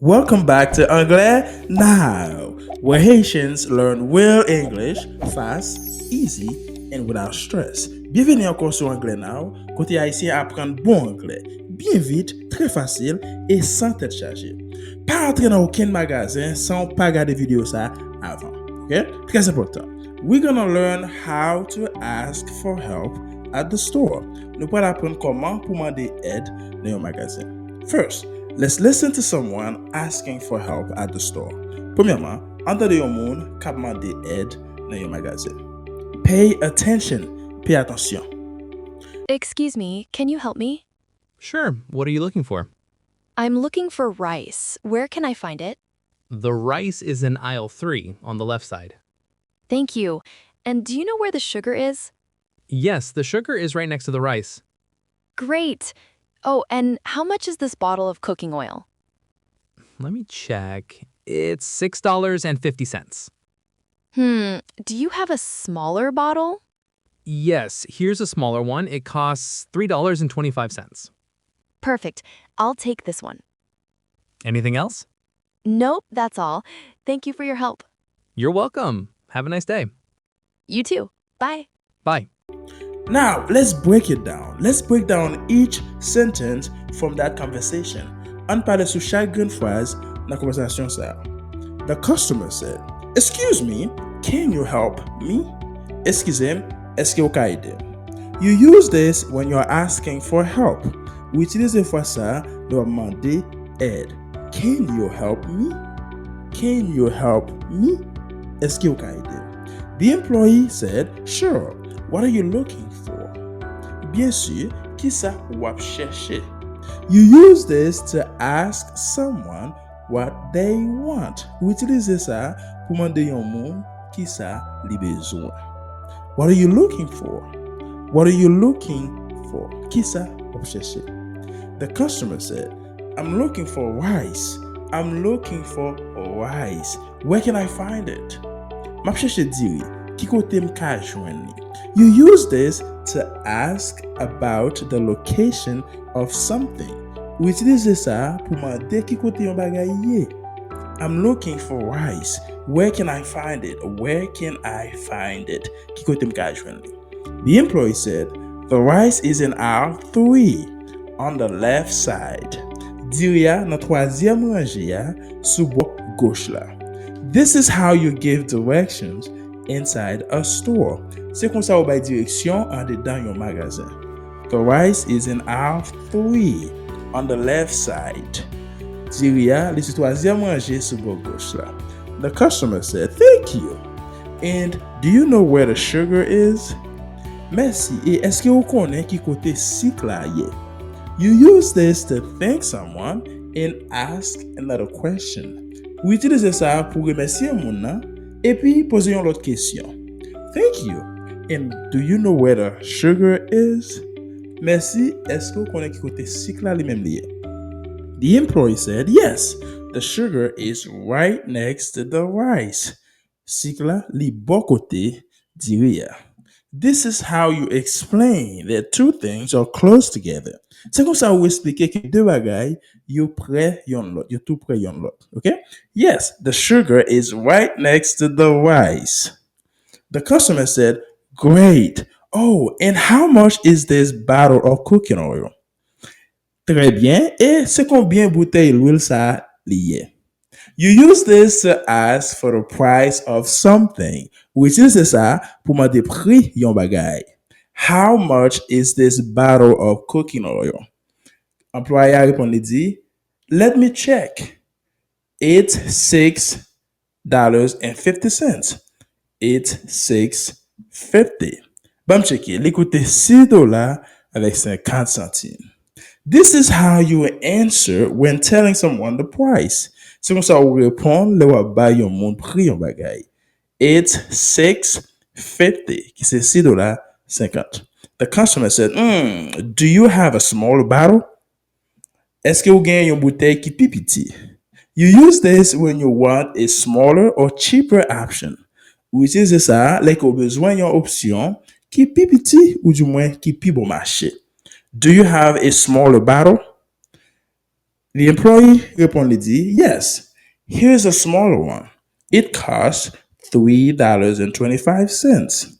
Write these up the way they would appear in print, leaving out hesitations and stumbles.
Welcome back to Anglais Now, where Haitians learn real English fast, easy, and without stress. Bienvenue encore sur Anglais Now, côté Haïtien apprendre bon anglais, bien vite, très facile et sans tête chargée. Pas entrer dans aucun magasin sans pas regarder vidéo ça avant. Okay? Très important. We're gonna learn how to ask for help at the store. Nous allons apprendre comment pour demander aide dans un magasin. First, let's listen to someone asking for help at the store. Premièrement, entendez yon moun kap mande aide dans yon magasin. Pay attention. Pay attention. Excuse me, can you help me? Sure. What are you looking for? I'm looking for rice. Where can I find it? The rice is in aisle 3 on the left side. Thank you. And do you know where the sugar is? Yes, the sugar is right next to the rice. Great. Oh, and how much is this bottle of cooking oil? Let me check. It's $6.50. Do you have a smaller bottle? Yes, here's a smaller one. It costs $3.25. Perfect. I'll take this one. Anything else? Nope, that's all. Thank you for your help. You're welcome. Have a nice day. You too. Bye. Bye. Now, let's break it down. Let's break down each sentence from that conversation. On parle sous chaque grande phrase dans la conversation ça. The customer said, "Excuse me, can you help me?" Excusez, est-ce que vous pouvez aider? You use this when you're asking for help. Vous utilisez fois ça de demander aide. Can you help me? Can you help me? Est-ce que vous pouvez aider? The employee said, "Sure. What are you looking for?" Bien sûr, qui ça wap chercher? You use this to ask someone what they want. Vous utilisez ça pour demander yon moun qui ça li besoin. What are you looking for? What are you looking for? Qui ça wap chercher? The customer said, "I'm looking for rice. I'm looking for rice. Where can I find it?" M'a chercher diri, ki kote m ka jwenn li? You use this to ask about the location of something. Ou utilize ça pour demander ki kote yon bagay ye. I'm looking for rice. Where can I find it? Where can I find it? Ki kote m ka jwenn li? The employee said, "The rice is in aisle 3 on the left side." Diria nan troisième rangée ya sous bord gauche la. This is how you give directions inside a store. C'est comme ça ou bay direction en dedans yon magasin. The rice is in aisle 3 on the left side. Diria li sous troisième rangée sous bord gauche la. The customer said, "Thank you. And do you know where the sugar is?" Merci. Et est-ce que vous connaissez qui côté cycle là ye? You use this to thank someone and ask another question. Vous utilisez ça pour remercier moun nan et puis poser une autre question. Thank you. And do you know where the sugar is? Merci. Est-ce que vous connaissez qui côté cycle là li même lié? The employee said, "Yes, the sugar is right next to the rice." Cycle là li bon côté diria. This is how you explain that two things are close together. C'est comme ça vous expliquez que deux bagailles yo près yon l'autre, yo tout près yon l'autre. Okay? Yes, the sugar is right next to the rice. The customer said, "Great. Oh, and how much is this bottle of cooking oil?" Très bien. Et c'est combien bouteille l'huile ça lié? You use this to ask for the price of something. Which is ça pour demander prix yon bagay. How much is this bottle of cooking oil? Employé a répondu dit, "Let me check. It's $6.50. It's $6.50. Bam checker. L'écoutez $6 avec 50 centimes. This is how you answer when telling someone the price. C'est comme ça vous répondre le wap bay yon moun prix yon bagay. It's $6.50, qui c'est $6.50. The customer said, "Do you have a smaller bottle?" Est-ce que vous gagnez yon bouteille qui pi piti? You use this when you want a smaller or cheaper option. Ou utilisez ça like ou besoin yon option qui pi piti ou du moins qui pi bon marché. Do you have a smaller bottle? The employee répond, dit, yes, here's a smaller one. It costs $3.25.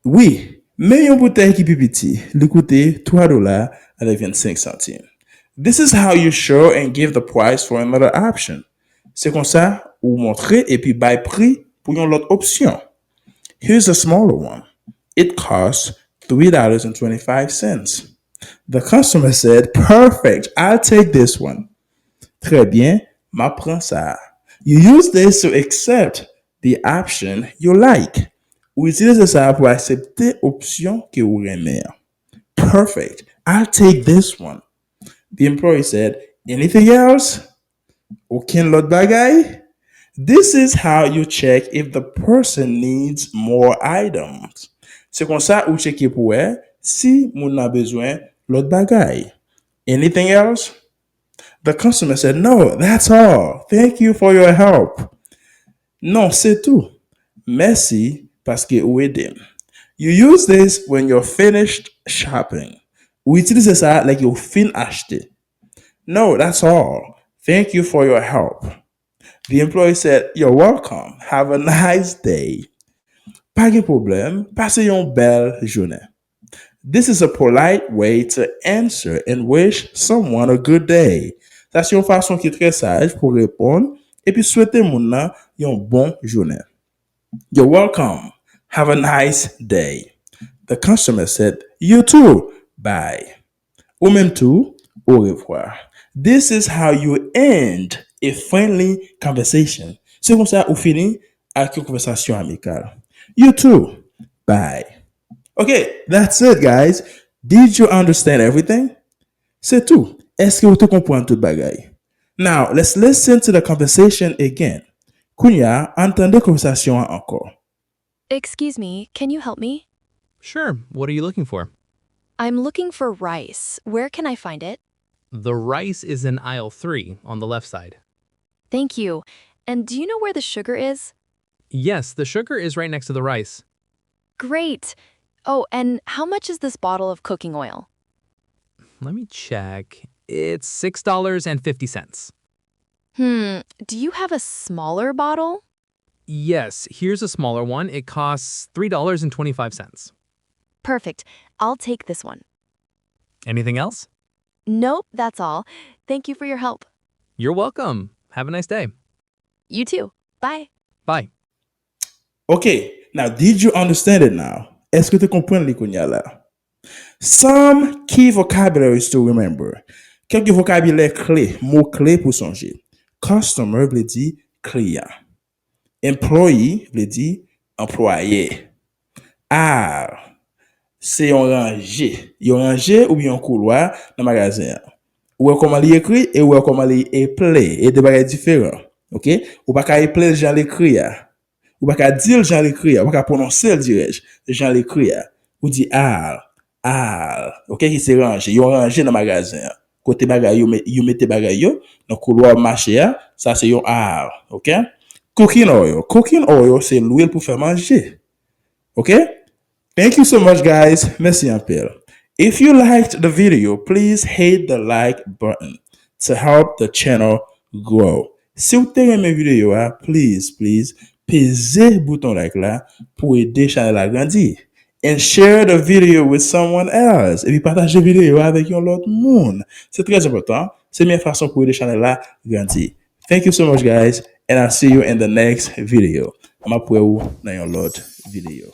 Oui, mais yon bouteille qui pi petit, li coûte $3.25. This is how you show and give the price for another option. C'est comme ça ou montrer et puis bay prix pour yon l'autre option. Here's a smaller one. It costs $3.25. The customer said, perfect, I'll take this one. Très bien, m'apprends ça. You use this to accept the option you like. Ou utilisez ça pour accepter option que vous aimez. Perfect, I'll take this one. The employee said, anything else? Aucun l'autre bagay? This is how you check if the person needs more items. C'est comme ça ou checker pour si moun a besoin l'autre bagay. Anything else? The customer said, no, that's all. Thank you for your help. Non, c'est tout. Merci parce que vous aidez. You use this when you're finished shopping. Ou utilisez ça like you're fin acheter. No, that's all. Thank you for your help. The employee said, you're welcome. Have a nice day. Pas de problème. Passez une belle journée. This is a polite way to answer and wish someone a good day. Ça, c'est une façon qui est très sage pour répondre et puis souhaiter moun nan une bonne journée. You're welcome. Have a nice day. The customer said, you too. Bye. Ou même tout, au revoir. This is how you end a friendly conversation. C'est comme ça ou fini avec une conversation amicale. You too. Bye. Okay, that's it, guys. Did you understand everything? C'est tout. Est-ce que vous te comprenez tout bagay? Now, let's listen to the conversation again. Kounya, entendez conversation encore. Excuse me, can you help me? Sure, what are you looking for? I'm looking for rice. Where can I find it? The rice is in aisle 3 on the left side. Thank you. And do you know where the sugar is? Yes, the sugar is right next to the rice. Great. Oh, and how much is this bottle of cooking oil? Let me check. It's $6.50. Do you have a smaller bottle? Yes, here's a smaller one. It costs $3.25. Perfect. I'll take this one. Anything else? Nope, that's all. Thank you for your help. You're welcome. Have a nice day. You too. Bye. Bye. Okay, now did you understand it now? Est-ce que tu comprends les kounya là? Some key vocabularies to remember. Quelques vocabulaires clés, mots clés pour songer. Customer veut dire client. Employee veut dire employé. C'est un rangé. Un rangé ou bien un couloir dans le magasin. Ou comment il écrit et ou comment il appelé et des bagages différents. OK? Ou pas qu'à appeler les gens l'écrit. Ou pas qu'à dire les gens l'écrit, ou pas qu'à prononcer le dirige. Les gens l'écrit. Ou dit OK, qui s'est rangé. Ils ont rangé dans le magasin. Côté bagay yo mettez bagay yo dans couloir marché ça c'est un OK? Cooking oil. Cooking oil c'est l'huile pour faire manger. OK? Thank you so much, guys. Merci un peu. If you liked the video, please hit the like button to help the channel grow. Si vous avez aimé la vidéo, please, pesez bouton like là pour aider la chaîne à grandir. And share the video with someone else. Et puis partagez la vidéo avec un autre monde. C'est très important. C'est la meilleure façon pour aider la chaîne à grandir. Thank you so much, guys. And I'll see you in the next video. I'm up with you in your Lord video.